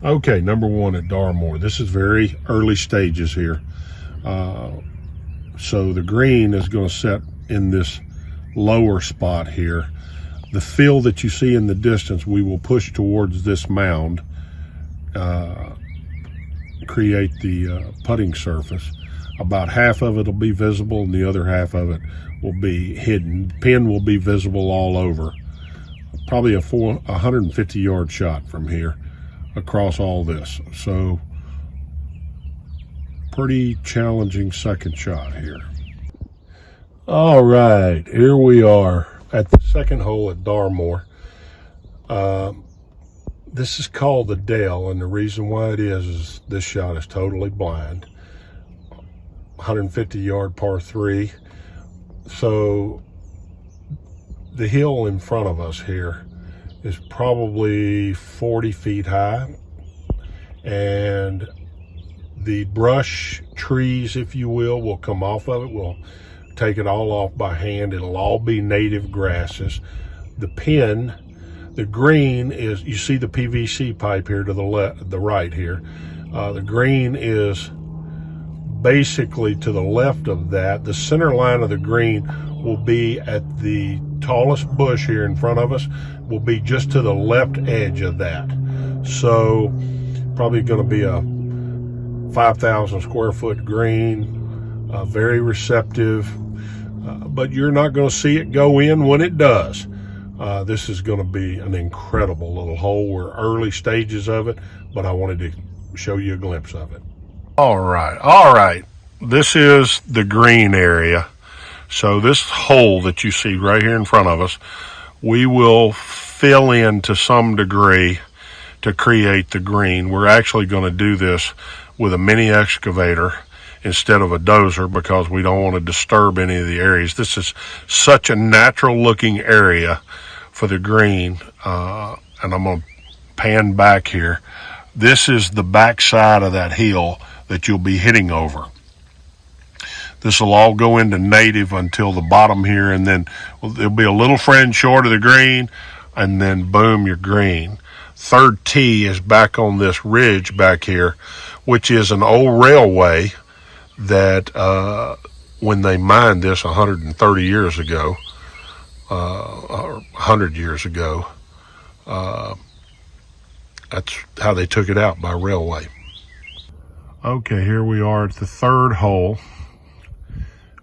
Okay, number one at Darmore. This is very early stages here. So the green is going to set in this lower spot here. The field that you see in the distance, we will push towards this mound, create the putting surface. About half of it will be visible and the other half of it will be hidden. The pin will be visible all over. Probably a 150-yard shot from here across all this. So pretty challenging second shot here. All right, here we are at the second hole at Darmore. This is called the DELL, and the reason why it is this shot is totally blind. 150-yard par 3. So the hill in front of us here is probably 40 feet high, and the brush, trees, if you will come off of it. We'll take it all off by hand. It'll all be native grasses. The pin, the green is, you see the PVC pipe here to the right here. The green is basically to the left of that. The center line of the green will be at the tallest bush here in front of us, will be just to the left edge of that. So probably going to be a 5,000 square foot green, very receptive, but you're not going to see it go in when it does. This is going to be an incredible little hole. We're early stages of it, but I wanted to show you a glimpse of it. All right. This is the green area. So this hole that you see right here in front of us, we will fill in to some degree to create the green. We're actually going to do this with a mini excavator instead of a dozer because we don't want to disturb any of the areas. This is such a natural looking area for the green. And I'm going to pan back here. This is the back side of that hill that you'll be hitting over. This will all go into native until the bottom here, and then there'll be a little fringe short of the green, and then boom, you're green. Third tee is back on this ridge back here, which is an old railway that when they mined this 130 years ago, or 100 years ago, that's how they took it out, by railway. Okay, here we are at the third hole,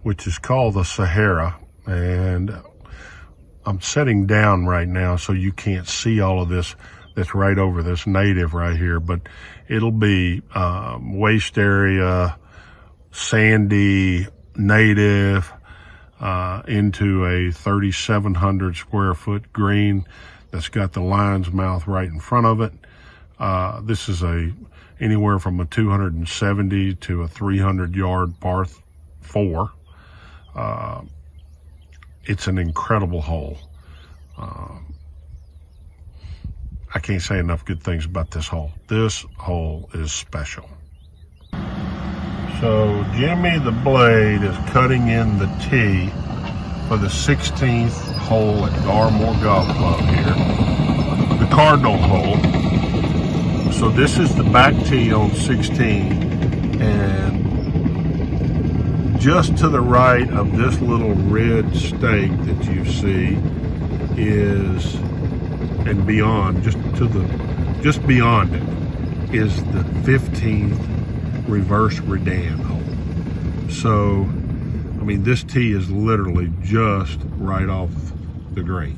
which is called the Sahara, and I'm setting down right now so you can't see all of this that's right over this native right here, but it'll be waste area, sandy, native, into a 3,700 square foot green that's got the lion's mouth right in front of it. This is anywhere from a 270 to a 300-yard par 4. It's an incredible hole. I can't say enough good things about this hole. This hole is special. So Jimmy the Blade is cutting in the tee for the 16th hole at Darmore Golf Club here, the Cardinal hole. So this is the back tee on 16, and just to the right of this little red stake that you see is, and beyond, just beyond it is the 15th reverse redan hole. So, I mean, this tee is literally just right off the green,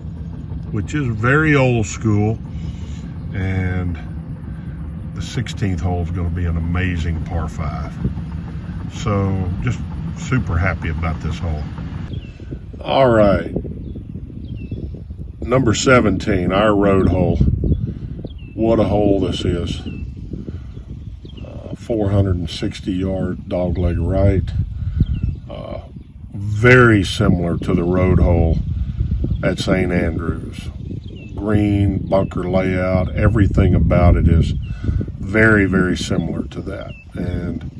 which is very old school, and the 16th hole is going to be an amazing par 5. So just super happy about this hole. All right, number 17, our road hole. What a hole this is. 460-yard dogleg right. Very similar to the road hole at St. Andrews. Green, bunker layout, everything about it is very, very similar to that. And,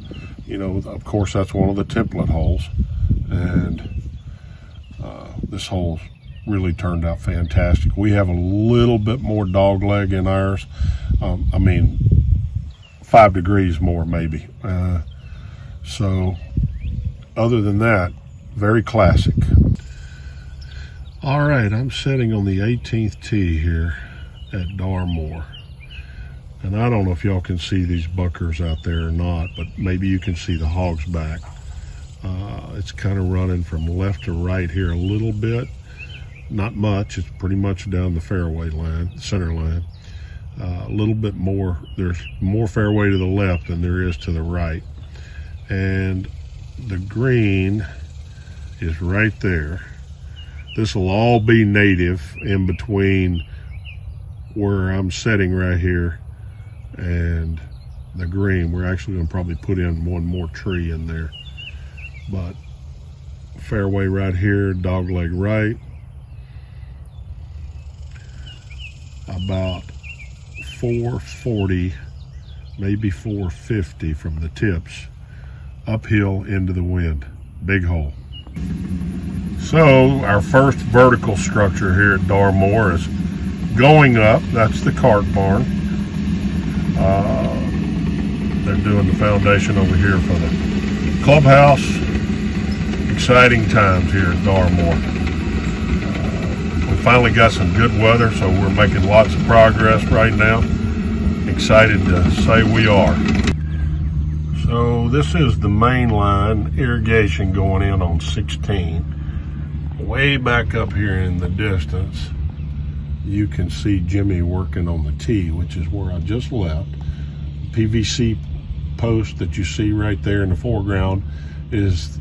you know, of course, that's one of the template holes. And this hole's really turned out fantastic. We have a little bit more dogleg in ours. I mean, 5 degrees more maybe. So other than that, very classic. All right, I'm sitting on the 18th tee here at Darmore. And I don't know if y'all can see these bunkers out there or not, but maybe you can see the hog's back. It's kind of running from left to right here a little bit. Not much, it's pretty much down the fairway line, center line. A little bit more, there's more fairway to the left than there is to the right. And the green is right there. This will all be native in between where I'm sitting right here and the green. We're actually going to probably put in one more tree in there. But fairway right here, dogleg right. About 440, maybe 450 from the tips, uphill into the wind. Big hole. So our first vertical structure here at Darmore is going up. That's the cart barn. They're doing the foundation over here for the clubhouse. Exciting times here at Darmore. We finally got some good weather, so we're making lots of progress right now. Excited to say we are. So this is the main line irrigation going in on 16. Way back up here in the distance, you can see Jimmy working on the tee, which is where I just left. PVC post that you see right there in the foreground is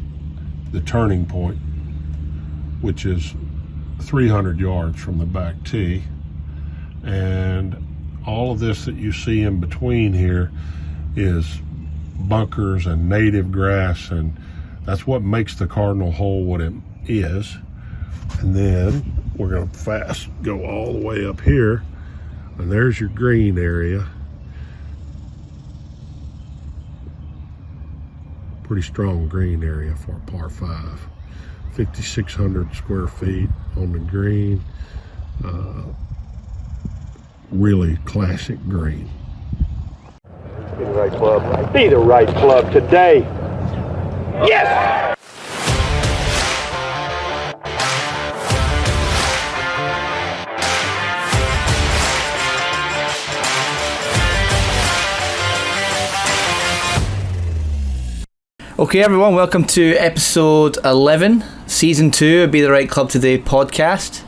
the turning point, which is 300 yards from the back tee. And all of this that you see in between here is bunkers and native grass, and that's what makes the Cardinal hole what it is. And then we're going to fast go all the way up here, and there's your green area. Pretty strong green area for a par 5. 5,600 square feet on the green. Really classic green. Be the right club. Be the right club today. Yes! Okay everyone, welcome to episode 11, season 2 of Be the Right Club Today podcast.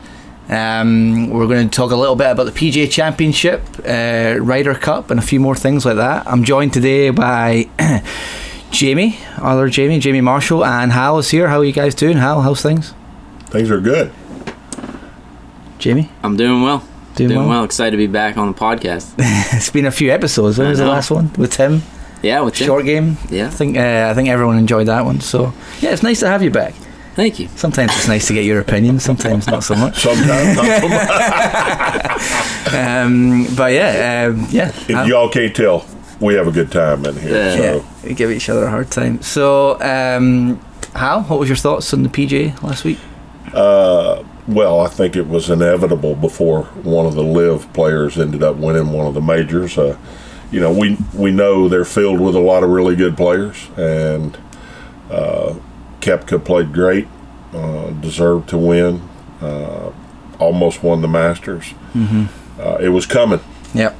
We're going to talk a little bit about the PGA Championship, Ryder Cup, and a few more things like that. I'm joined today by Jamie Marshall, and Hal is here. How are you guys doing? Hal, how's things? Things are good. Jamie? I'm doing well. Doing well. Excited to be back on the podcast. It's been a few episodes. When was the last one? With Tim? Yeah, with Tim. Short game. Yeah. I think everyone enjoyed that one. So yeah, it's nice to have you back. Thank you. Sometimes it's nice to get your opinion. Sometimes not so much. Sometimes not so much. But yeah. If y'all can't tell, we have a good time in here. Yeah, we give each other a hard time. So, Hal, what was your thoughts on the PGA last week? Well, I think it was inevitable before one of the LIV players ended up winning one of the majors. We know they're filled with a lot of really good players, and Koepka played great, deserved to win, almost won the Masters. Mm-hmm. It was coming. Yep.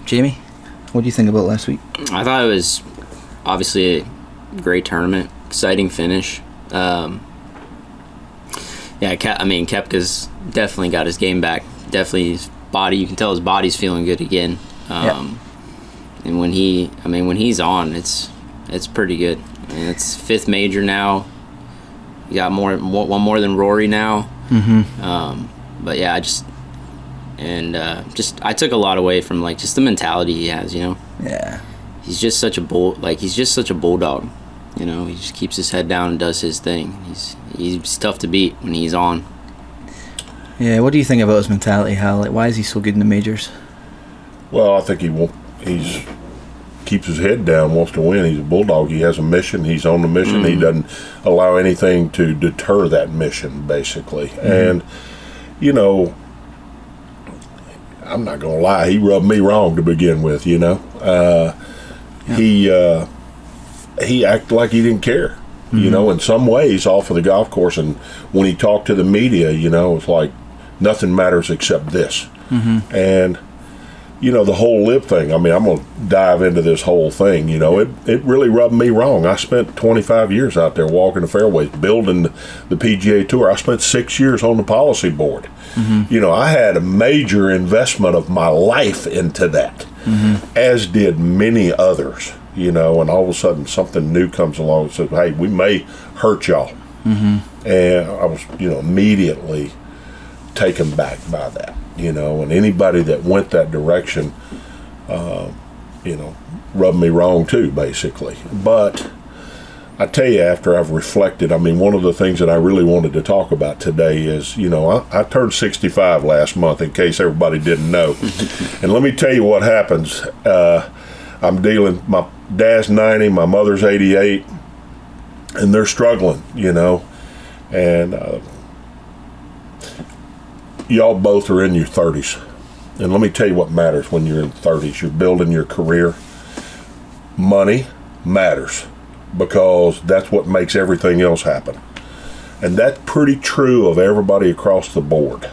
Jamie, what do you think about last week? I thought it was obviously a great tournament, exciting finish. Koepka's definitely got his game back. Definitely his body, you can tell his body's feeling good again. And when he's on, it's pretty good. I mean, it's 5th major now. You got one more than Rory now. Mm-hmm. But yeah, I took a lot away from just the mentality he has. Yeah. He's just such a bulldog. He just keeps his head down and does his thing. He's tough to beat when he's on. Yeah, what do you think about his mentality, Hal? Why is he so good in the majors? Well, I think he's keeps his head down, wants to win. He's a bulldog. He has a mission. He's on the mission. Mm-hmm. He doesn't allow anything to deter that mission, basically. Mm-hmm. And, I'm not gonna lie, he rubbed me wrong to begin with. You know, he acted like he didn't care. You know, in some ways, off of the golf course, and when he talked to the media, you know, it's like nothing matters except this. And you know, the whole LIV thing. I mean, I'm gonna dive into this whole thing. You know, it really rubbed me wrong. I spent 25 years out there walking the fairways, building the PGA Tour. I spent 6 years on the policy board. You know, I had a major investment of my life into that, as did many others. You know, and all of a sudden something new comes along and says, hey, we may hurt y'all. And I was, you know, immediately taken back by that, you know, and anybody that went that direction, you know, rubbed me wrong too, basically. But I tell you, after I've reflected, I mean, one of the things that I really wanted to talk about today is, you know, I turned 65 last month, in case everybody didn't know. And let me tell you what happens. I'm dealing, my dad's 90, my mother's 88, and they're struggling, you know. And y'all both are in your 30s. And let me tell you what matters when you're in 30s. You're building your career. Money matters, because that's what makes everything else happen. And that's pretty true of everybody across the board.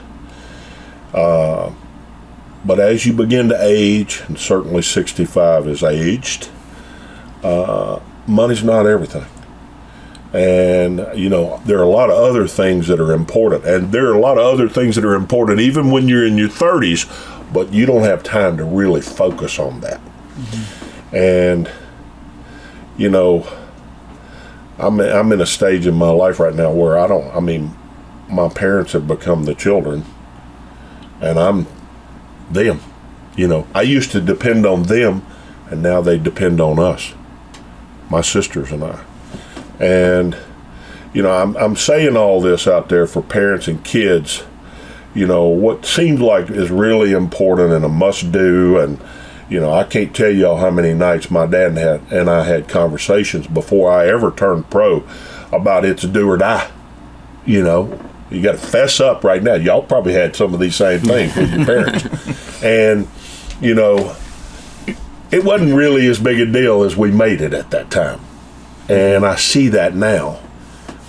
But as you begin to age, and certainly 65 is aged, money's not everything. And, you know, there are a lot of other things that are important. And there are a lot of other things that are important even when you're in your 30s, but you don't have time to really focus on that. And, you know, I'm in a stage in my life right now where my parents have become the children, and I'm them. You know, I used to depend on them, and now they depend on us, my sisters and I. And, you know, I'm saying all this out there for parents and kids. You know, what seems like is really important and a must-do, and, you know, I can't tell y'all how many nights my dad and I had conversations before I ever turned pro about it's do or die. You know, you got to fess up right now. Y'all probably had some of these same things with your parents. And, you know, it wasn't really as big a deal as we made it at that time. And I see that now,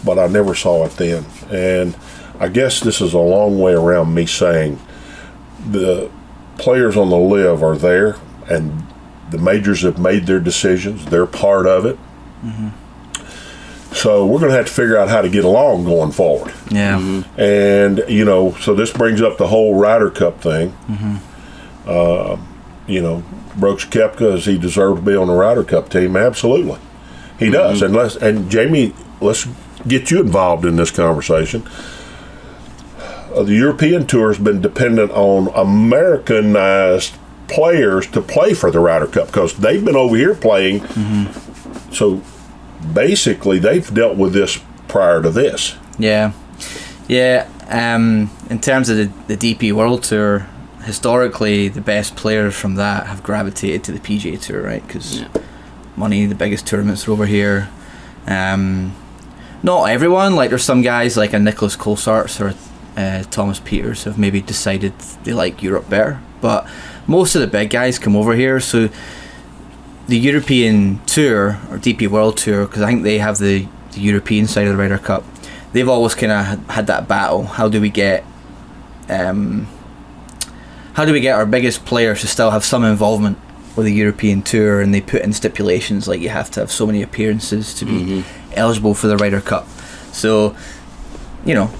but I never saw it then. And I guess this is a long way around me saying the players on the LIV are there, and the majors have made their decisions. They're part of it. So we're going to have to figure out how to get along going forward. Yeah. And, you know, so this brings up the whole Ryder Cup thing. You know, Brooks Koepka, does he deserve to be on the Ryder Cup team? Absolutely. He does. And Jamie, let's get you involved in this conversation. The European Tour has been dependent on Americanized players to play for the Ryder Cup because they've been over here playing. So basically, they've dealt with this prior to this. Yeah. In terms of the DP World Tour, historically, the best players from that have gravitated to the PGA Tour, right? Because money, the biggest tournaments are over here. Not everyone. Like, there's some guys like a Nicholas Colsaerts or Thomas Peters have maybe decided they like Europe better, but most of the big guys come over here. So the European Tour or DP World Tour, because I think they have the European side of the Ryder Cup, they've always kind of had that battle. How do we get our biggest players to still have some involvement with the European Tour? And they put in stipulations like you have to have so many appearances to be eligible for the Ryder Cup. So, you know,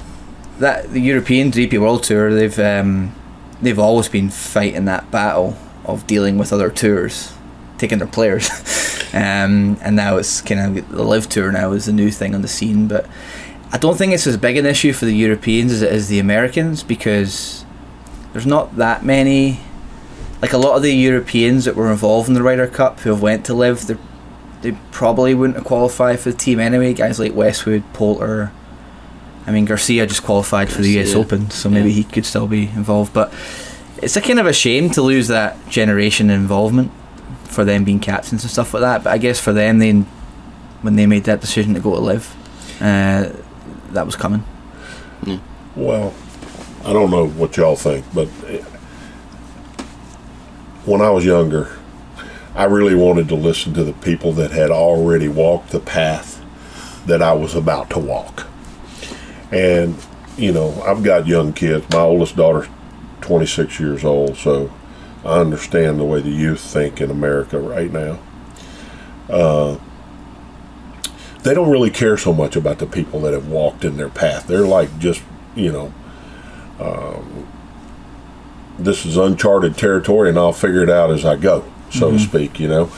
that the European DP World Tour, they've always been fighting that battle of dealing with other tours taking their players. And now it's kind of the LIV Tour now is the new thing on the scene. But I don't think it's as big an issue for the Europeans as it is the Americans, because there's not that many. Like, a lot of the Europeans that were involved in the Ryder Cup who have went to LIV, they probably wouldn't have qualified for the team anyway. Guys like Westwood, Poulter. I mean, Garcia just qualified for the US Open, so maybe he could still be involved. But it's a kind of a shame to lose that generation involvement for them being captains and stuff like that. But I guess for them, when they made that decision to go to LIV, that was coming. Well, I don't know what y'all think, but when I was younger, I really wanted to listen to the people that had already walked the path that I was about to walk. And, you know, I've got young kids. My oldest daughter's 26 years old, so I understand the way the youth think in America right now. They don't really care so much about the people that have walked in their path. They're like just, you know, this is uncharted territory and I'll figure it out as I go, so to speak, you know.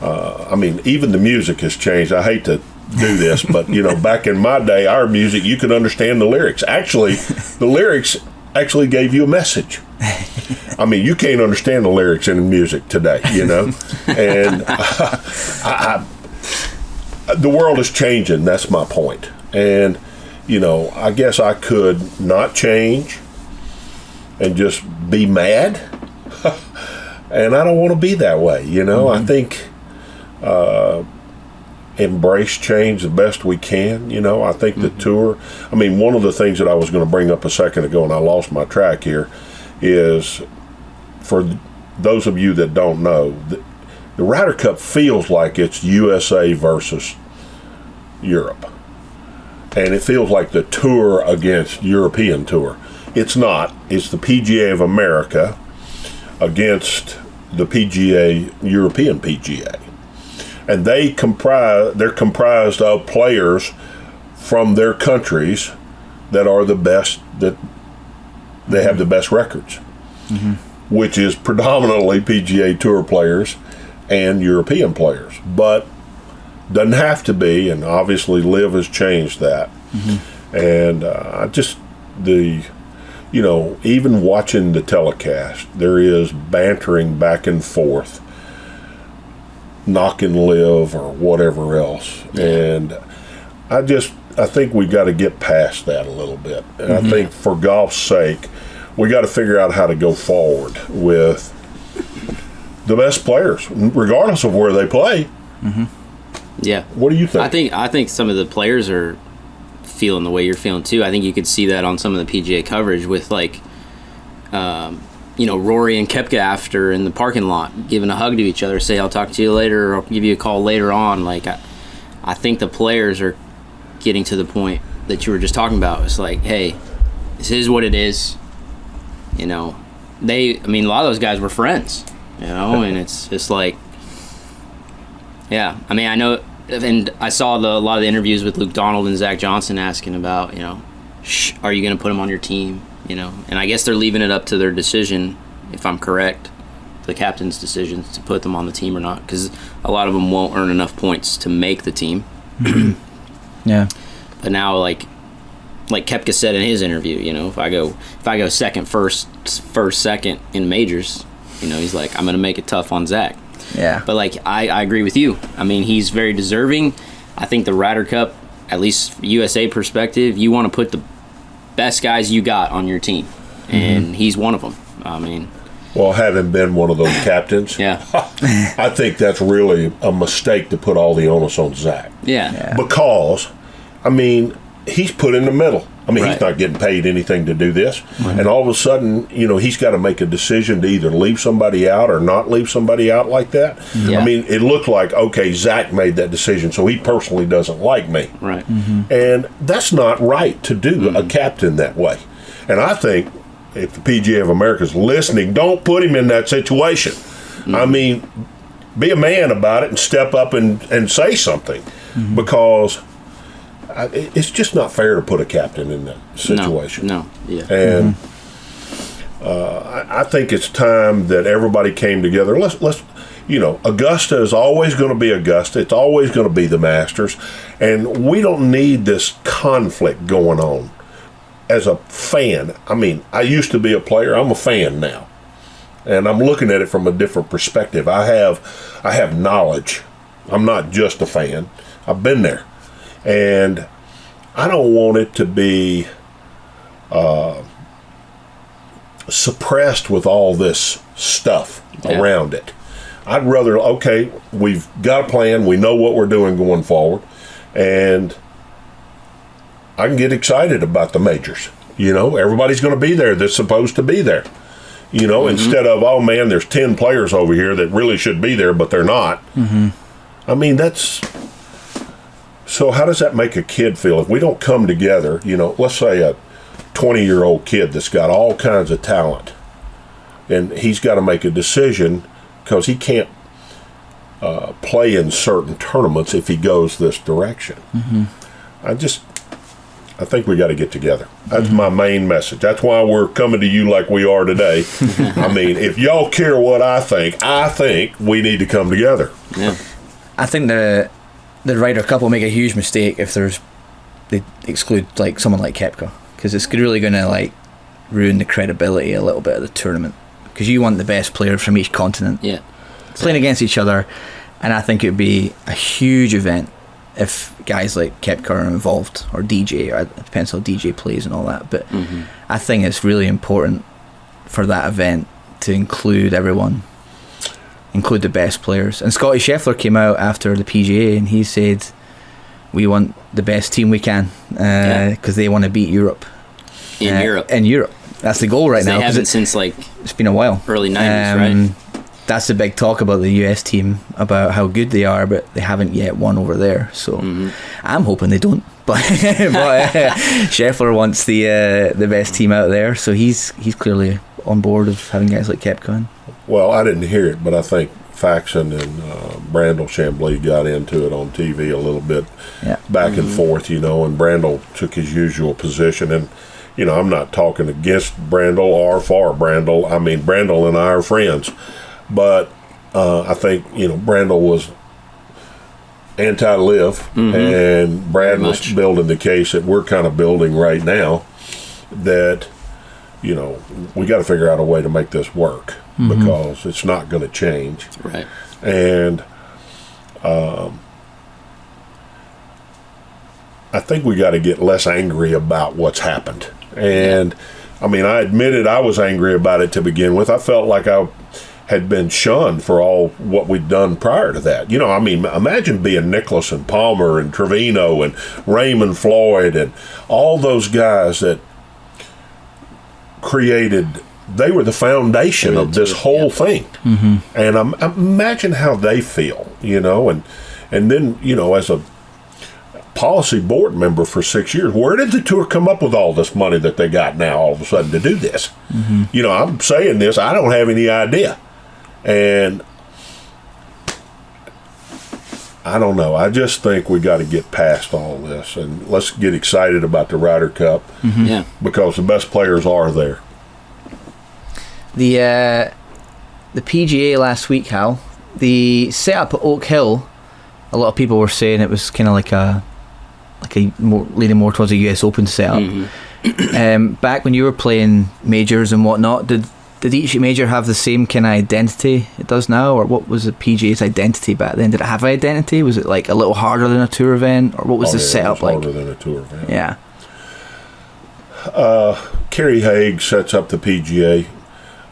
I mean, even the music has changed. I hate to do this, but, you know, back in my day, our music, you could understand the lyrics. Actually, the lyrics actually gave you a message. I mean, you can't understand the lyrics in the music today, you know. And the world is changing, that's my point. And, you know, I guess I could not change and just be mad. And I don't want to be that way, you know. I think embrace change the best we can, you know. I think the tour, I mean, one of the things that I was going to bring up a second ago, and I lost my track here, is for those of you that don't know, the Ryder Cup feels like it's USA versus Europe. And it feels like the tour against European tour. It's not. It's the PGA of America against the PGA, European PGA. And they're comprised of players from their countries that are the best, that they have the best records, which is predominantly PGA Tour players and European players. But doesn't have to be, and obviously LIV has changed that. And I just, you know, even watching the telecast, there is bantering back and forth, knocking LIV or whatever else. And I think we got to get past that a little bit. And I think for golf's sake, we got to figure out how to go forward with the best players, regardless of where they play. Yeah. What do you think? I think some of the players are feeling the way you're feeling too. I think you could see that on some of the PGA coverage with, like, you know, Rory and Koepka after in the parking lot giving a hug to each other, say I'll talk to you later or I'll give you a call later on. Like, I think the players are getting to the point that you were just talking about. It's like, hey, this is what it is. You know, a lot of those guys were friends, you know, and it's just like, yeah. I mean, I know, and I saw a lot of the interviews with Luke Donald and Zach Johnson asking about, you know, are you going to put him on your team? You know, and I guess they're leaving it up to their decision, if I'm correct, the captain's decision to put them on the team or not, because a lot of them won't earn enough points to make the team. Yeah. But now, like Koepka said in his interview, you know, if I go second, first, second in majors, you know, he's like, I'm going to make it tough on Zach. Yeah. But, like, I agree with you. I mean, he's very deserving. I think the Ryder Cup, at least USA perspective, you want to put the best guys you got on your team, and he's one of them. I mean, Well, having been one of those captains, yeah, I think that's really a mistake to put all the onus on Zach. yeah. Because, I mean, he's put in the middle. I mean, Right. he's not getting paid anything to do this. And all of a sudden, you know, he's got to make a decision to either leave somebody out or not leave somebody out like that. Yeah. I mean, it looked like, okay, Zach made that decision, so he personally doesn't like me. Right. And that's not right to do a captain that way. And I think if the PGA of America is listening, don't put him in that situation. I mean, be a man about it and step up and say something, because it's just not fair to put a captain in that situation. No. Yeah. And I think it's time that everybody came together. Let's you know, Augusta is always going to be Augusta. It's always going to be the Masters, and we don't need this conflict going on. As a fan, I mean, I used to be a player. I'm a fan now, and I'm looking at it from a different perspective. I have knowledge. I'm not just a fan. I've been there, and I don't want it to be suppressed with all this stuff around it. I'd rather, okay, we've got a plan. We know what we're doing going forward, and I can get excited about the majors. You know, everybody's going to be there that's supposed to be there. You know, instead of, oh man, there's 10 players over here that really should be there, but they're not. I mean, so how does that make a kid feel? If we don't come together, you know, let's say a 20-year-old kid that's got all kinds of talent, and he's got to make a decision because he can't play in certain tournaments if he goes this direction. I think we got to get together. That's my main message. That's why we're coming to you like we are today. I mean, if y'all care what I think we need to come together. Yeah. I think the Ryder Cup will make a huge mistake if they exclude like someone like Koepka, because it's really going to like ruin the credibility a little bit of the tournament, because you want the best players from each continent playing against each other, and I think it would be a huge event if guys like Koepka are involved, or DJ, or it depends how DJ plays and all that, but I think it's really important for that event to include everyone, include the best players. And Scotty Scheffler came out after the PGA and he said, we want the best team we can, because they want to beat Europe. In Europe. That's the goal right now. They haven't since like, it's been a while. Early 90s, right? That's the big talk about the US team, about how good they are, but they haven't yet won over there. So I'm hoping they don't. But Scheffler wants the best team out there, so he's clearly on board of having guys like Koepka. Well, I didn't hear it, but I think Faxon and Brandel Chambly got into it on TV a little bit, back and forth, you know, and Brandel took his usual position. And, you know, I'm not talking against Brandel or for Brandel. I mean, Brandel and I are friends. But I think, you know, Brandel was anti-LIV, and Brad was building the case that we're kind of building right now, that, you know, we got to figure out a way to make this work, because it's not going to change. Right. And I think we got to get less angry about what's happened. And, I mean, I admitted I was angry about it to begin with. I felt like I had been shunned for all what we'd done prior to that. You know, I mean, imagine being Nicklaus and Palmer and Trevino and Raymond Floyd and all those guys that created, they were the foundation of this whole thing. And imagine how they feel, you know, and then, you know, as a policy board member for 6 years, where did the tour come up with all this money that they got now all of a sudden to do this? You know, I'm saying this, I don't have any idea. And I don't know. I just think we got to get past all this, and let's get excited about the Ryder Cup, because the best players are there. The PGA last week, Hal, the setup at Oak Hill, a lot of people were saying it was kind of like a leaning more towards a US Open setup. Back when you were playing majors and whatnot, did each major have the same kind of identity it does now, or what was the PGA's identity back then? Did it have identity? Was it like a little harder than a tour event, or what was the setup like? Harder than a tour event. Yeah. Kerry Haig sets up the PGA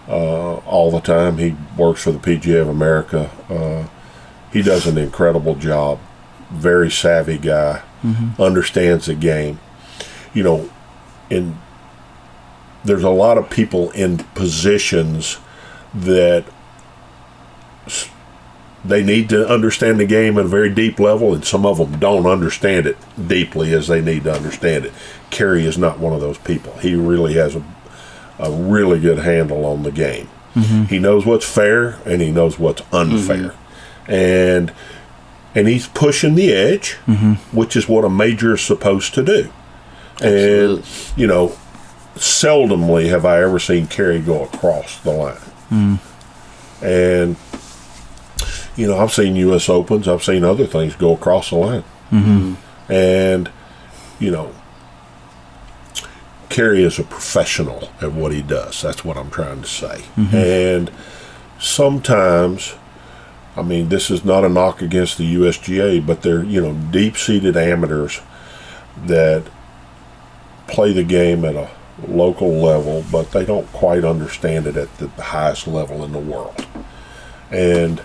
all the time. He works for the PGA of America. He does an incredible job. Very savvy guy. Understands the game. You know, there's a lot of people in positions that they need to understand the game at a very deep level, and some of them don't understand it deeply as they need to understand it. Kerry is not one of those people. He really has a really good handle on the game. He knows what's fair and he knows what's unfair. And he's pushing the edge, which is what a major is supposed to do. Absolutely. And, you know, seldomly have I ever seen Kerry go across the line. And, you know, I've seen U.S. Opens, I've seen other things go across the line. And, you know, Kerry is a professional at what he does. That's what I'm trying to say. And sometimes, I mean, this is not a knock against the USGA, but they're, you know, deep-seated amateurs that play the game at a local level, but they don't quite understand it at the highest level in the world. And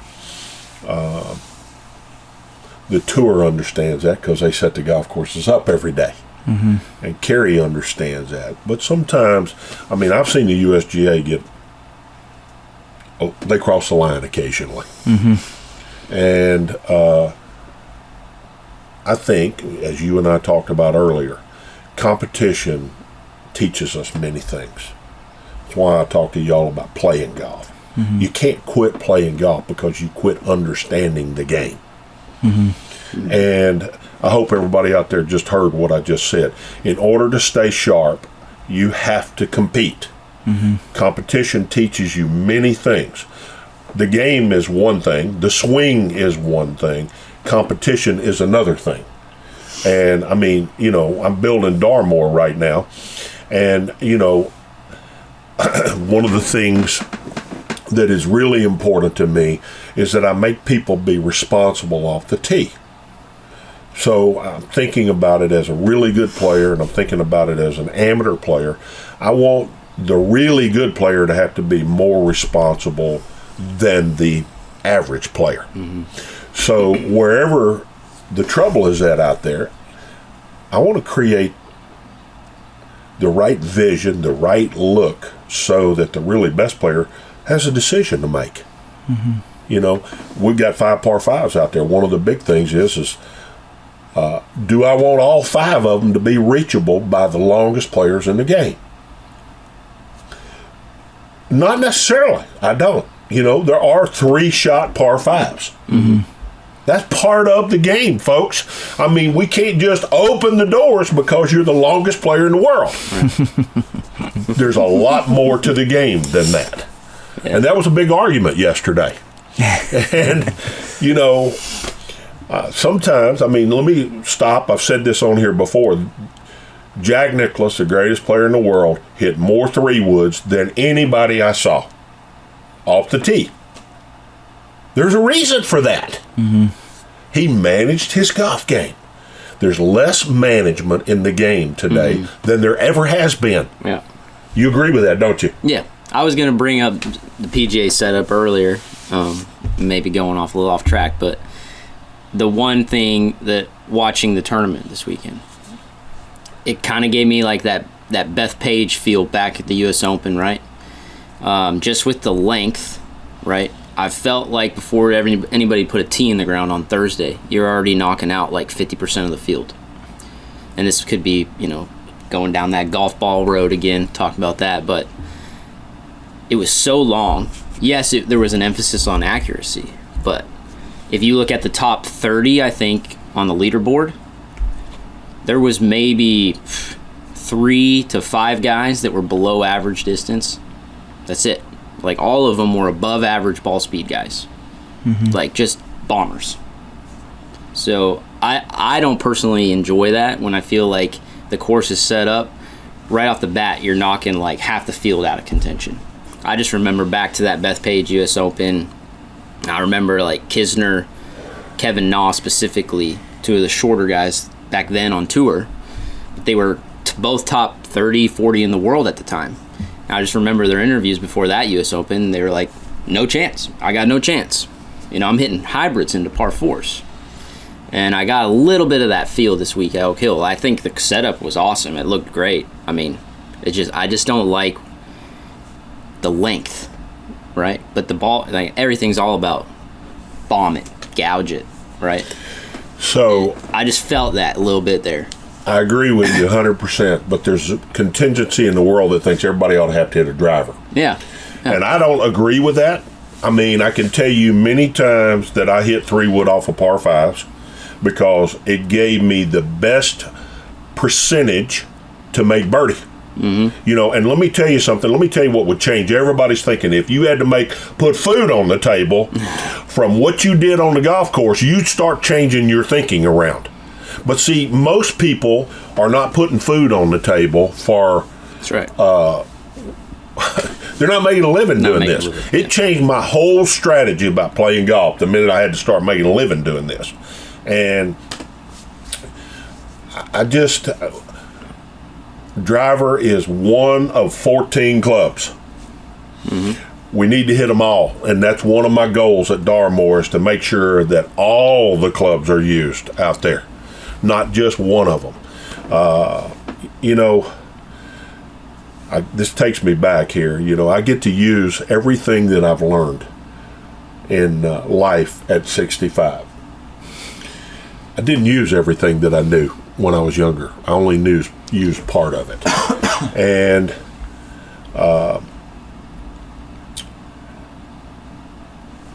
the tour understands that because they set the golf courses up every day. And Kerry understands that. But sometimes, I mean, I've seen the USGA get they cross the line occasionally. And I think, as you and I talked about earlier, competition teaches us many things. That's why I talk to y'all about playing golf. You can't quit playing golf because you quit understanding the game. And I hope everybody out there just heard what I just said. In order to stay sharp, you have to compete. Competition teaches you many things. The game is one thing. The swing is one thing. Competition is another thing. And I mean, you know, I'm building Darmore right now. And, you know, one of the things that is really important to me is that I make people be responsible off the tee. So I'm thinking about it as a really good player, and I'm thinking about it as an amateur player. I want the really good player to have to be more responsible than the average player. So wherever the trouble is at out there, I want to create the right vision, the right look, so that the really best player has a decision to make. You know, we've got 5 par 5s out there. One of the big things is do I want all 5 of them to be reachable by the longest players in the game? Not necessarily. I don't. You know, there are 3-shot par 5s. That's part of the game, folks. I mean, we can't just open the doors because you're the longest player in the world. There's a lot more to the game than that. And that was a big argument yesterday. And, you know, sometimes, I mean, let me stop. I've said this on here before. Jack Nicklaus, the greatest player in the world, hit more 3-woods than anybody I saw off the tee. There's a reason for that. He managed his golf game. There's less management in the game today than there ever has been. Yeah. You agree with that, don't you? Yeah. I was going to bring up the PGA setup earlier, maybe going off a little off track, but the one thing that watching the tournament this weekend, it kind of gave me like that Beth Page feel back at the U.S. Open, right? Just with the length, right? I felt like before anybody put a tee in the ground on Thursday, you're already knocking out like 50% of the field. And this could be, you know, going down that golf ball road again, talk about that, but it was so long. Yes, there was an emphasis on accuracy, but if you look at the top 30, I think, on the leaderboard, there was maybe 3 to 5 guys that were below average distance. That's it. Like, all of them were above average ball speed guys. Like, just bombers. So I don't personally enjoy that when I feel like the course is set up. Right off the bat, you're knocking like half the field out of contention. I just remember back to that Beth Page U.S. Open. I remember like Kisner, Kevin Na specifically, 2 of the shorter guys back then on tour. But they were both top 30, 40 in the world at the time. I just remember their interviews before that U.S. Open. They were like, no chance. I got no chance. You know, I'm hitting hybrids into par 4s. And I got a little bit of that feel this week at Oak Hill. I think the setup was awesome. It looked great. I mean, I just don't like the length, right? But the ball, like, everything's all about bomb it, gouge it, right? So I just felt that a little bit there. I agree with you 100%, but there's a contingency in the world that thinks everybody ought to have to hit a driver. Yeah. And I don't agree with that. I mean, I can tell you many times that I hit 3-wood off of par 5s because it gave me the best percentage to make birdie. You know, and let me tell you something. Let me tell you what would change everybody's thinking. If you had to put food on the table from what you did on the golf course, you'd start changing your thinking around. But see, most people are not putting food on the table for... That's right. They're not making a living doing this. It changed my whole strategy about playing golf the minute I had to start making a living doing this. And I just... driver is one of 14 clubs. We need to hit them all. And that's one of my goals at Darmore, is to make sure that all the clubs are used out there. Not just one of them. You know, this takes me back here. You know, I get to use everything that I've learned in life at 65. I didn't use everything that I knew when I was younger. I only used part of it. And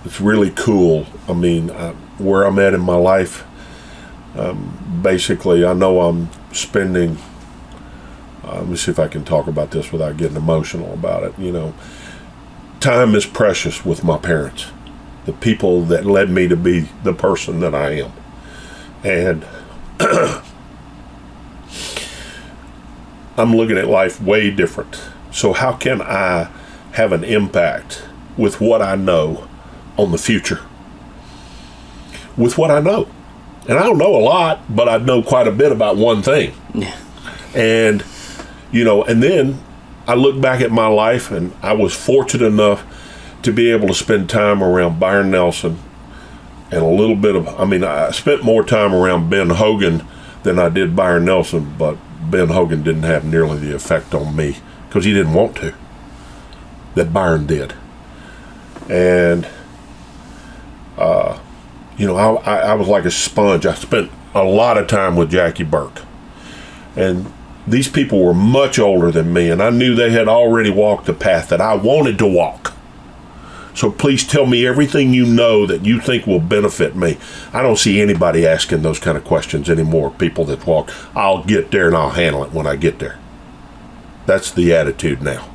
it's really cool. I mean, where I'm at in my life, basically, I know I'm spending, let me see if I can talk about this without getting emotional about it. You know, time is precious with my parents, the people that led me to be the person that I am. And I'm looking at life way different. So how can I have an impact with what I know on the future? With what I know. And I don't know a lot, but I know quite a bit about one thing. Yeah. And, you know, and then I look back at my life, and I was fortunate enough to be able to spend time around Byron Nelson and a little bit of, I mean, I spent more time around Ben Hogan than I did Byron Nelson, but Ben Hogan didn't have nearly the effect on me because he didn't want to that Byron did. And, you know, I was like a sponge. I spent a lot of time with Jackie Burke. And these people were much older than me, and I knew they had already walked the path that I wanted to walk. So please tell me everything you know that you think will benefit me. I don't see anybody asking those kind of questions anymore, people that walk, I'll get there and I'll handle it when I get there. That's the attitude now.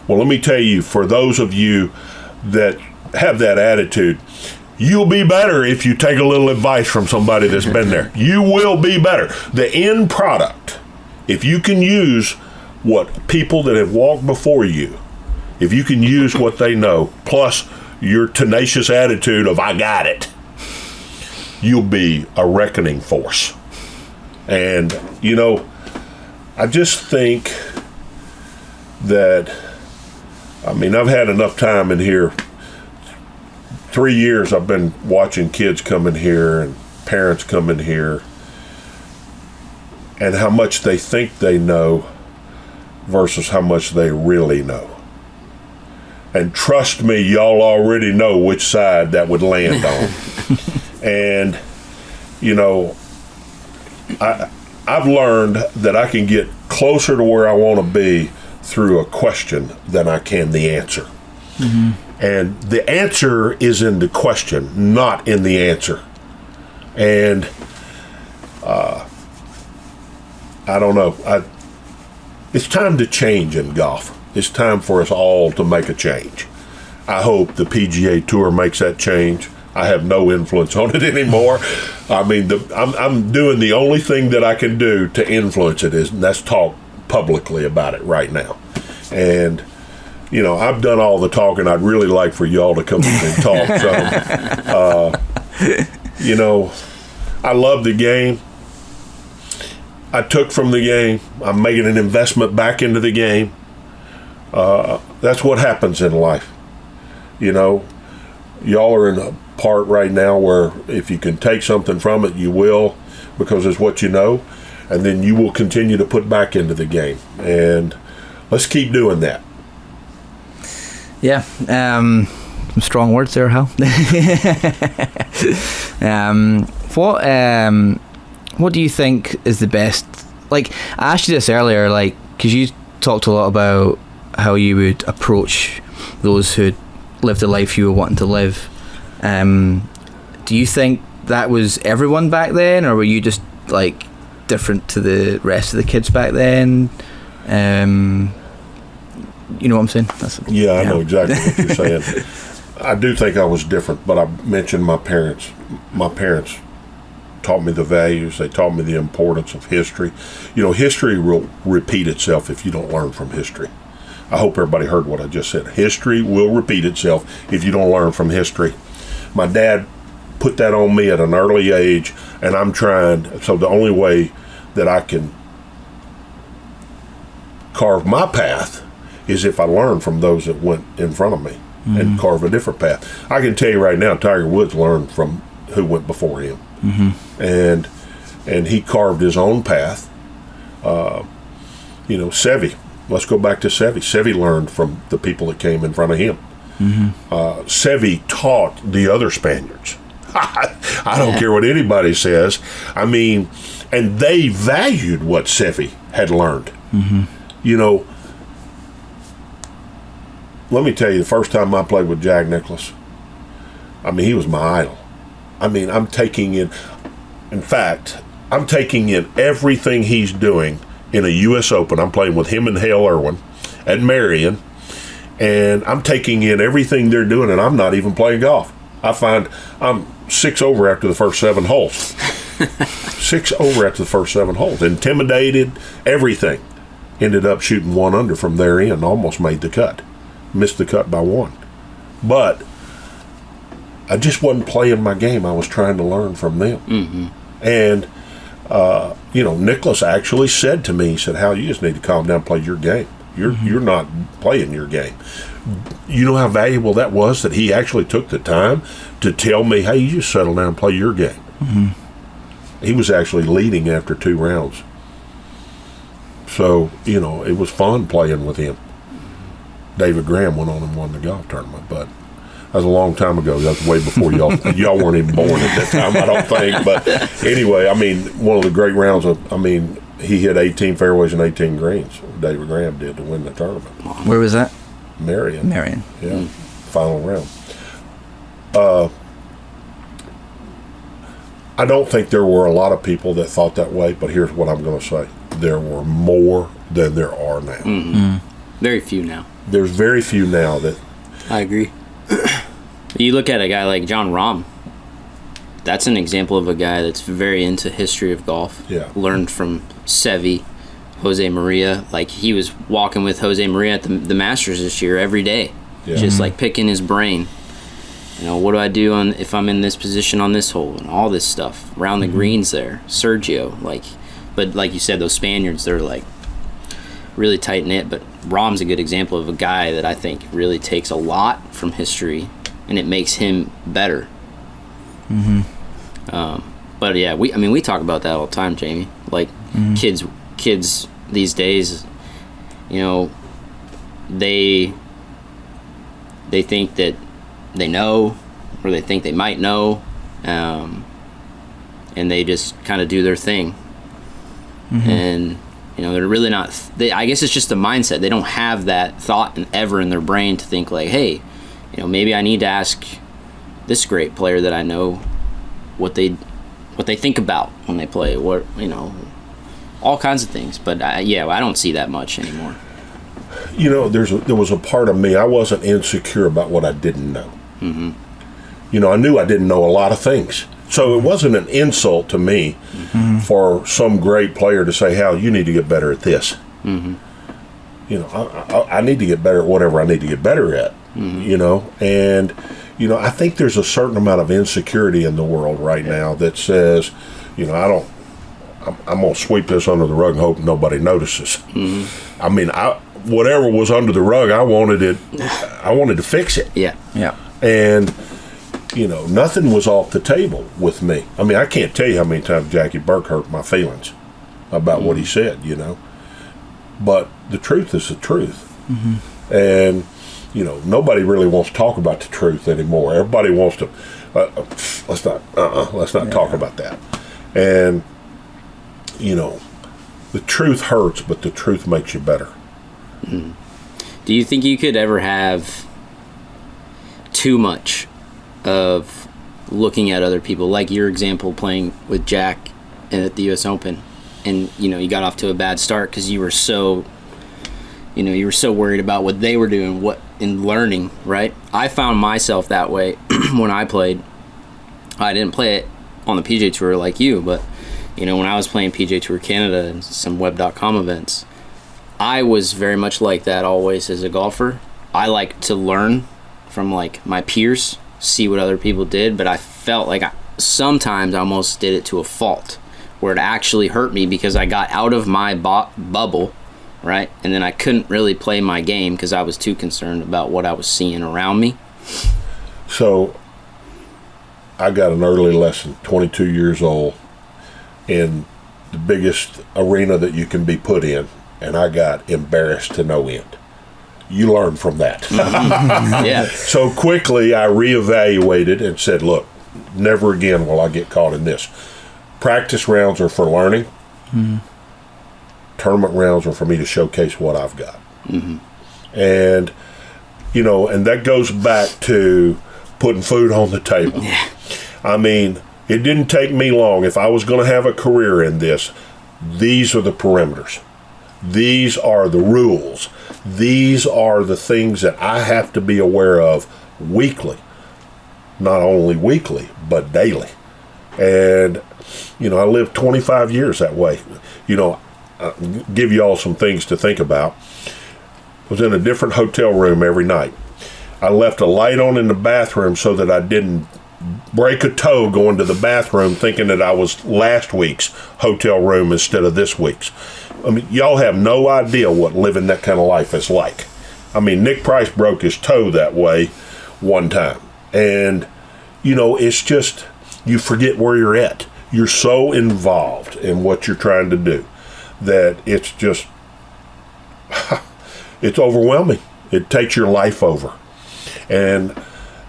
Well, let me tell you, for those of you that have that attitude, you'll be better if you take a little advice from somebody that's been there. You will be better. The end product, if you can use what people that have walked before you, if you can use what they know, plus your tenacious attitude of I got it, you'll be a reckoning force. And, you know, I just think that, I mean, I've had enough time in here. 3 years I've been watching kids come in here and parents come in here, and how much they think they know versus how much they really know. And trust me, y'all already know which side that would land on. And, you know, I've learned that I can get closer to where I want to be through a question than I can the answer. Mm-hmm. And the answer is in the question, not in the answer. And I don't know. It's time to change in golf. It's time for us all to make a change. I hope the PGA Tour makes that change. I have no influence on it anymore. I mean, I'm doing the only thing that I can do to influence it, and that's talk publicly about it right now. And, you know, I've done all the talking. I'd really like for y'all to come in and talk. So, you know, I love the game. I took from the game. I'm making an investment back into the game. That's what happens in life. You know, y'all are in a part right now where if you can take something from it, you will, because it's what you know, and then you will continue to put back into the game. And let's keep doing that. Yeah, some strong words there, Hal. What do you think is the best? Like, I asked you this earlier, like, because you talked a lot about how you would approach those who lived the life you were wanting to live. Do you think that was everyone back then, or were you just like different to the rest of the kids back then? You know what I'm saying? Yeah, I know exactly what you're saying. I do think I was different, but I mentioned my parents. My parents taught me the values. They taught me the importance of history. You know, history will repeat itself if you don't learn from history. I hope everybody heard what I just said. History will repeat itself if you don't learn from history. My dad put that on me at an early age, and I'm trying. So the only way that I can carve my path is if I learn from those that went in front of me and carve a different path. I can tell you right now, Tiger Woods learned from who went before him. And he carved his own path. You know, Seve, let's go back to Seve. Seve learned from the people that came in front of him. Seve taught the other Spaniards. I don't care what anybody says. I mean, and they valued what Seve had learned. You know, let me tell you, the first time I played with Jack Nicklaus, I mean, he was my idol. I mean, I'm taking in everything he's doing in a U.S. Open. I'm playing with him and Hale Irwin at Marion, and I'm taking in everything they're doing, and I'm not even playing golf. I find I'm 6 over after the first 7 holes. 6 over after the first 7 holes. Intimidated, everything. Ended up shooting 1 under from there in, almost made the cut. Missed the cut by 1. But I just wasn't playing my game. I was trying to learn from them. And, you know, Nicklaus actually said to me, he said, Hal, you just need to calm down and play your game. You're not playing your game. You know how valuable that was, that he actually took the time to tell me, hey, you just settle down and play your game. He was actually leading after 2 rounds. So, you know, it was fun playing with him. David Graham went on and won the golf tournament, but that was a long time ago. That was way before y'all. Y'all weren't even born at that time, I don't think. But anyway, I mean, one of the great rounds he hit 18 fairways and 18 greens. David Graham did to win the tournament. Where was that? Marion. Yeah. Final round. I don't think there were a lot of people that thought that way, but here's what I'm going to say. There were more than there are now. Very few now. There's very few now that... I agree. You look at a guy like John Rahm. That's an example of a guy that's very into history of golf. Yeah. Learned from Seve, Jose Maria. Like, he was walking with Jose Maria at the Masters this year every day. Yeah. Just like picking his brain. You know, what do I do if I'm in this position on this hole, and all this stuff around the greens there. Sergio, but like you said, those Spaniards, they're like really tight knit. But Rahm's a good example of a guy that I think really takes a lot from history, and it makes him better. But yeah, we talk about that all the time, Jamie. Like, kids these days, you know, they think that they know, or they think they might know, and they just kind of do their thing. And, you know, they're really not, I guess it's just a mindset. They don't have that thought ever in their brain to think like, hey, you know, maybe I need to ask this great player that I know what they think about when they play, what, you know, all kinds of things. But I don't see that much anymore. You know, there was a part of me, I wasn't insecure about what I didn't know. You know, I knew I didn't know a lot of things. So it wasn't an insult to me for some great player to say, Hal, you need to get better at this. You know, I need to get better at whatever I need to get better at, you know. And, you know, I think there's a certain amount of insecurity in the world right now that says, you know, I'm going to sweep this under the rug and hope nobody notices. I mean, whatever was under the rug, I wanted to fix it. Yeah. And, you know, nothing was off the table with me. I mean, I can't tell you how many times Jackie Burke hurt my feelings about what he said, you know. But the truth is the truth. And, you know, nobody really wants to talk about the truth anymore. Everybody wants to, let's not talk about that. And, you know, the truth hurts, but the truth makes you better. Do you think you could ever have too much of looking at other people, like your example playing with Jack at the U.S. Open, and, you know, you got off to a bad start because you were so worried about what they were doing, in learning, right? I found myself that way when I played. I didn't play it on the PGA Tour like you, but, you know, when I was playing PGA Tour Canada and some web.com events, I was very much like that always as a golfer. I like to learn from, like, my peers, see what other people did, but I felt like sometimes I almost did it to a fault, where it actually hurt me because I got out of my bubble, right? And then I couldn't really play my game because I was too concerned about what I was seeing around me. So I got an early lesson, 22 years old, in the biggest arena that you can be put in and I got embarrassed to no end. You learn from that. Yeah. So quickly I reevaluated and said, look, never again will I get caught in this. Practice rounds are for learning. Tournament rounds are for me to showcase what I've got. And, you know, and that goes back to putting food on the table. I mean, it didn't take me long. If I was going to have a career in this, these are the perimeters. These are the rules. These are the things that I have to be aware of weekly. Not only weekly, but daily. And, you know, I lived 25 years that way. You know, I'll give you all some things to think about. I was in a different hotel room every night. I left a light on in the bathroom so that I didn't break a toe going to the bathroom thinking that I was last week's hotel room instead of this week's. I mean, y'all have no idea what living that kind of life is like. I mean, Nick Price broke his toe that way one time. And, you know, it's just, you forget where you're at. You're so involved in what you're trying to do that it's just, it's overwhelming. It takes your life over. And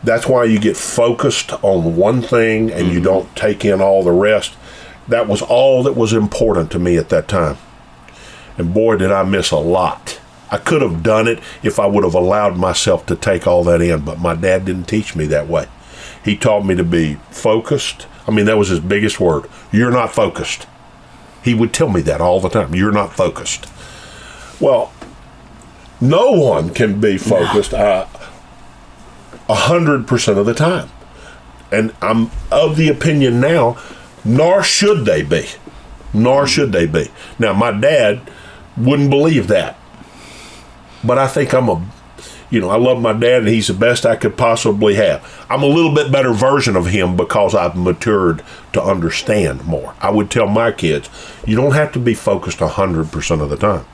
that's why you get focused on one thing and you don't take in all the rest. That was all that was important to me at that time. And boy, did I miss a lot. I could have done it if I would have allowed myself to take all that in, but my dad didn't teach me that way. He taught me to be focused. I mean, that was his biggest word. You're not focused. He would tell me that all the time. You're not focused. Well, no one can be focused 100% of the time. And I'm of the opinion now, nor should they be. Nor should they be. Now, my dad wouldn't believe that. But I think I love my dad and he's the best I could possibly have. I'm a little bit better version of him because I've matured to understand more. I would tell my kids, you don't have to be focused 100% of the time.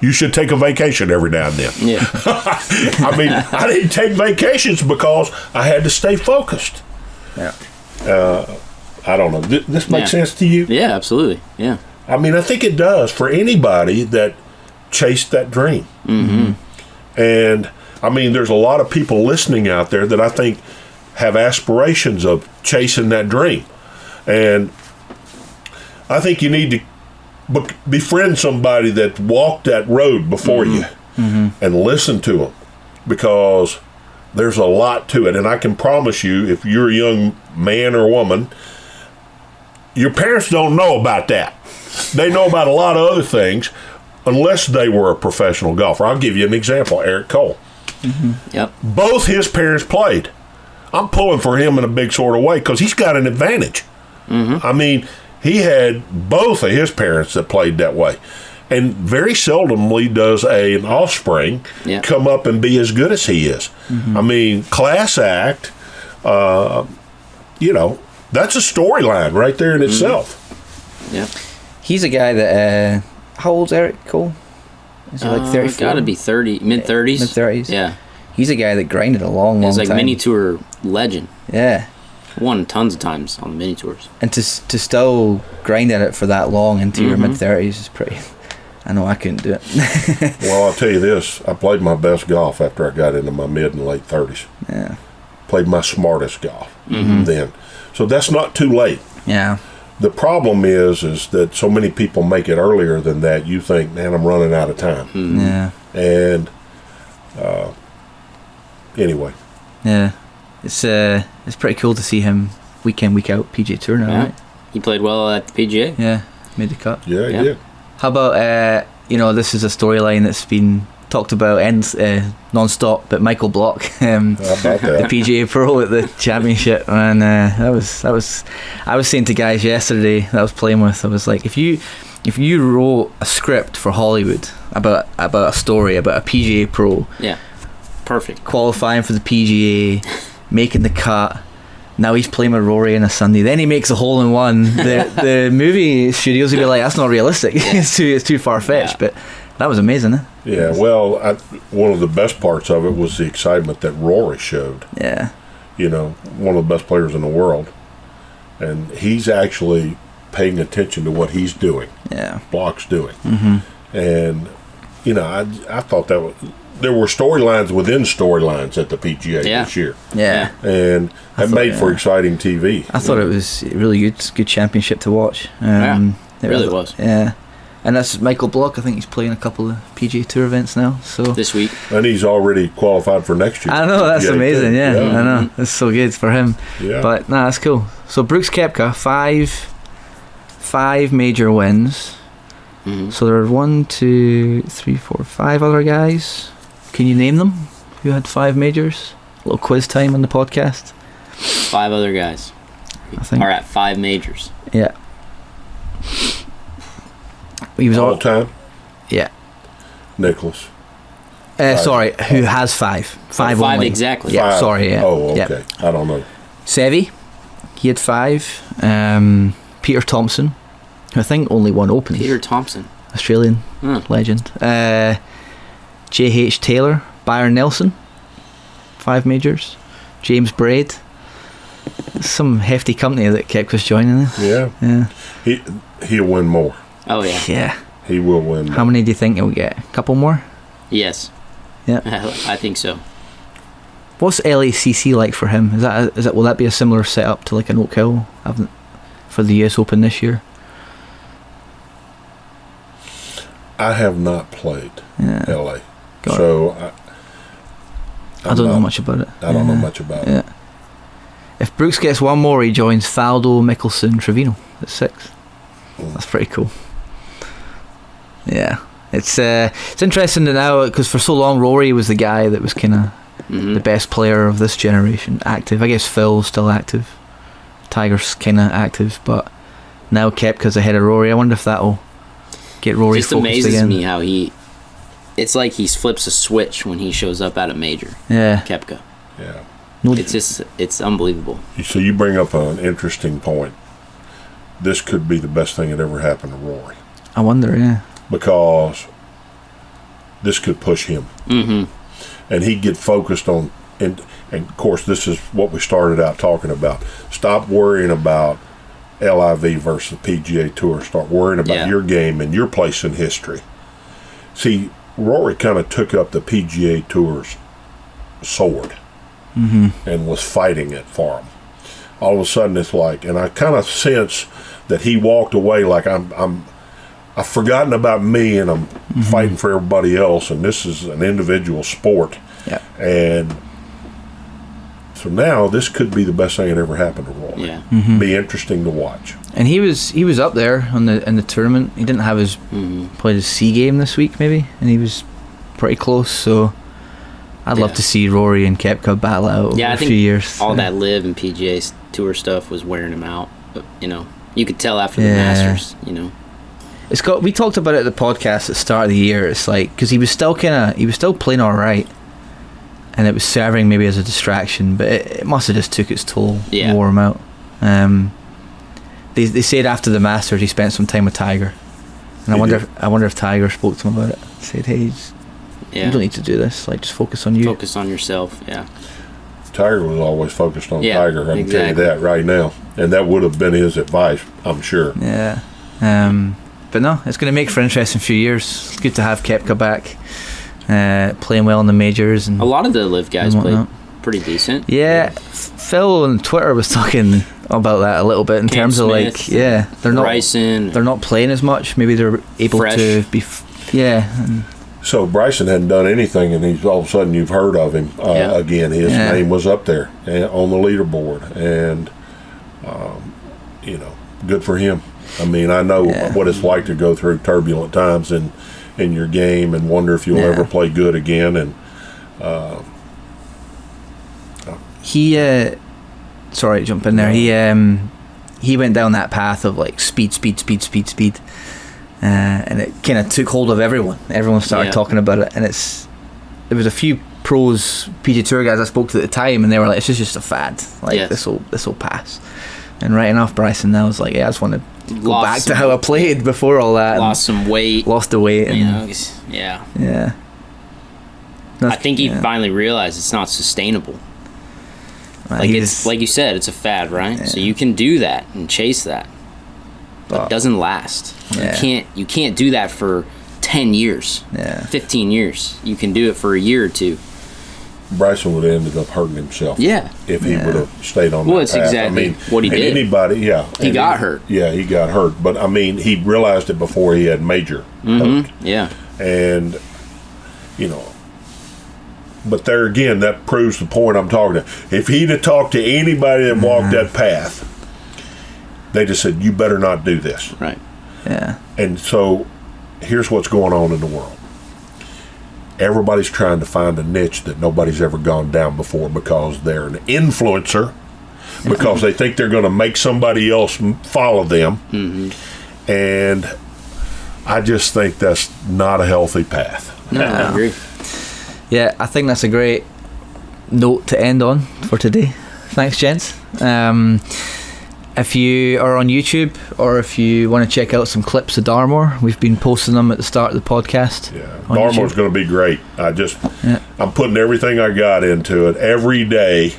You should take a vacation every now and then. Yeah. I mean, I didn't take vacations because I had to stay focused. Yeah. I don't know. This makes sense to you? Yeah, absolutely. Yeah. I mean, I think it does for anybody that chased that dream. And, I mean, there's a lot of people listening out there that I think have aspirations of chasing that dream. And I think you need to befriend somebody that walked that road before you and listen to them, because there's a lot to it. And I can promise you, if you're a young man or woman, your parents don't know about that. They know about a lot of other things unless they were a professional golfer. I'll give you an example. Eric Cole. Yep. Both his parents played. I'm pulling for him in a big sort of way because he's got an advantage. I mean, he had both of his parents that played that way. And very seldomly does an offspring come up and be as good as he is. I mean, class act, you know, that's a storyline right there in itself. Yeah. He's a guy that, how old's Eric Cole? Is he like 34? Gotta be 30, mid-30s. Mid-30s? Yeah. He's a guy that grinded a long He's like time. mini tour legend. Yeah. Won tons of times on the mini tours. And to still grind at it for that long into your mid-30s is pretty... I know I couldn't do it. Well, I'll tell you this. I played my best golf after I got into my mid and late 30s. Yeah. Played my smartest golf then. So that's not too late. Yeah. The problem is that so many people make it earlier than that. You think, man, I'm running out of time. Yeah. And anyway. Yeah. It's pretty cool to see him week in, week out PGA Tour now, right? He played well at the PGA. Yeah. Made the cut. Yeah, he did. How about, this is a storyline that's been talked about non-stop, but Michael Block, How about that? the PGA Pro at the championship, and I was saying to guys yesterday that I was playing with, I was like, if you wrote a script for Hollywood about a story about a PGA Pro, perfect, qualifying for the PGA, making the cut, now he's playing with Rory on a Sunday, then he makes a hole-in-one, the movie studios would be like, that's not realistic. it's too far-fetched. But that was amazing, eh? Yeah, well, one of the best parts of it was the excitement that Rory showed. Yeah. You know, one of the best players in the world. And he's actually paying attention to what he's doing. Yeah. Block's doing. And I thought there were storylines within storylines at the PGA this year. Yeah. And it made for exciting TV. I thought it was a really good championship to watch. It really was. Yeah. And that's Michael Block. I think he's playing a couple of PGA Tour events now. So this week. And he's already qualified for next year. I know, that's PGA amazing. too. Yeah, I know. That's so good for him. Yeah. But, that's cool. So Brooks Koepka, five major wins. Mm-hmm. So there are 1, 2, 3, 4, 5 other guys. Can you name them who had 5 majors? A little quiz time on the podcast. 5 other guys I think. are at 5 majors. Yeah. He was all time. Yeah. Nicholas. Sorry, who has 5? 5 5 only. exactly. Yeah, 5. sorry, yeah. Oh, okay. Yeah. I don't know. Sevi, he had 5. Peter Thompson, who I think only won Open. Peter Thompson. Australian legend. J.H. Taylor, Byron Nelson, 5 majors. James Braid. Some hefty company that Koepka's joining in. Yeah. He'll win more. Oh, yeah. Yeah. He will win more. How many do you think he'll get? A couple more? Yes. Yeah. I think so. What's LACC like for him? Is that will that be a similar setup to like an Oak Hill for the US Open this year? I have not played LA. Got so I don't know much about it. I don't know much about it. If Brooks gets one more, he joins Faldo, Mickelson, Trevino at 6. That's pretty cool. Yeah, it's interesting now because for so long Rory was the guy that was kind of the best player of this generation, active. I guess Phil's still active, Tiger's kind of active, but now Koepka's ahead of Rory. I wonder if that'll get Rory just focused amazes again. me how it's like he flips a switch when he shows up at a major. Yeah, Koepka. Yeah. It's unbelievable. So you bring up an interesting point. This could be the best thing that ever happened to Rory. I wonder, yeah. Because this could push him. Mm-hmm. And he'd get focused on, and of course this is what we started out talking about. Stop worrying about LIV versus PGA Tour. Start worrying about your game and your place in history. See, Rory kind of took up the PGA Tour's sword and was fighting it for him. All of a sudden it's like, and I kind of sense that he walked away like I've forgotten about me and I'm fighting for everybody else, and this is an individual sport. Yeah. And so now this could be the best thing that ever happened to Rory. Yeah. Be interesting to watch. And he was up there in the tournament. He didn't have his played his C game this week maybe, and he was pretty close. So I'd love to see Rory and Koepka battle out over a few years. All that LIV and PGA Tour stuff was wearing him out. But, you could tell after the Masters. It's got. We talked about it at the podcast at the start of the year. It's like because he was still playing all right, and it was serving maybe as a distraction, but it must have just took its toll. Yeah. Wore him out. They said after the Masters he spent some time with Tiger, and I wonder if Tiger spoke to him about it. Said, "Hey, you don't need to do this. Like, just focus on you. Focus on yourself." Yeah. Tiger was always focused on Tiger. I can tell you exactly. that right now, and that would have been his advice, I'm sure. Yeah. But no, it's going to make for an interesting few years. It's good to have Koepka back, playing well in the majors. And a lot of the LIV guys played pretty decent. Yeah, Phil on Twitter was talking about that a little bit in terms of like, they're not Bryson. They're not playing as much. Maybe they're able to be, So Bryson hadn't done anything, and he's all of a sudden you've heard of him again. His name was up there on the leaderboard, and good for him. I mean, I know what it's like to go through turbulent times in your game and wonder if you'll ever play good again. And sorry, jump in there. He went down that path of like speed, and it kind of took hold of everyone. Everyone started talking about it, and there was a few pros, PGA Tour guys I spoke to at the time, and they were like, "It's just a fad. Like this will pass." And right enough, Bryson now was like, "Yeah, I just want to go back to how I played before all that." Lost some weight. Lost the weight. And, yeah. I think he finally realized it's not sustainable. Like like you said, it's a fad, right? So you can do that and chase that, but it doesn't last. You can't do that for 10 years, 15 years. You can do it for a year or two. Bryson would have ended up hurting himself. Yeah. If he would have stayed on Well, that it's path. exactly what he did. Anybody, He got hurt. Yeah, he got hurt. But, I mean, he realized it before he had major hurt. Yeah. And, you know, but there again, that proves the point I'm talking to. If he'd have talked to anybody that walked that path, they just said, you better not do this. Right. Yeah. And so here's what's going on in the world. Everybody's trying to find a niche that nobody's ever gone down before because they're an influencer, because they think they're going to make somebody else follow them. And I just think that's not a healthy path. No, I agree. Yeah, I think that's a great note to end on for today. Thanks, gents. If you are on YouTube or if you want to check out some clips of Darmore, we've been posting them at the start of the podcast. Yeah, Darmore's going to be great. I'm putting everything I got into it every day,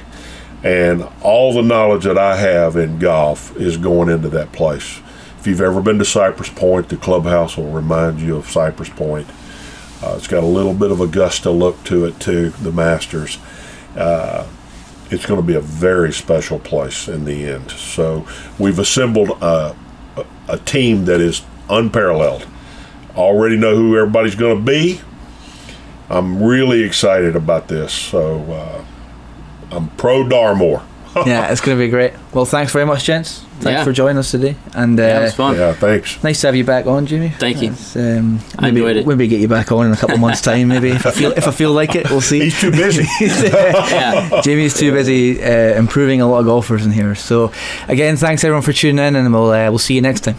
and all the knowledge that I have in golf is going into that place. If you've ever been to Cypress Point, the clubhouse will remind you of Cypress Point. It's got a little bit of Augusta look to it too, the Masters. It's going to be a very special place in the end. So we've assembled a team that is unparalleled. Already know who everybody's going to be. I'm really excited about this. So I'm pro Darmore. Yeah, it's going to be great. Well, thanks very much, gents. Thanks for joining us today. And Yeah, it was fun. Yeah, thanks. nice to have you back on, Jamie. Thank you. I enjoyed it. Maybe get you back on in a couple of months' time. Maybe if I feel like it, we'll see. He's too busy. Yeah. Jamie's too busy improving a lot of golfers in here. So again, thanks everyone for tuning in, and we'll see you next time.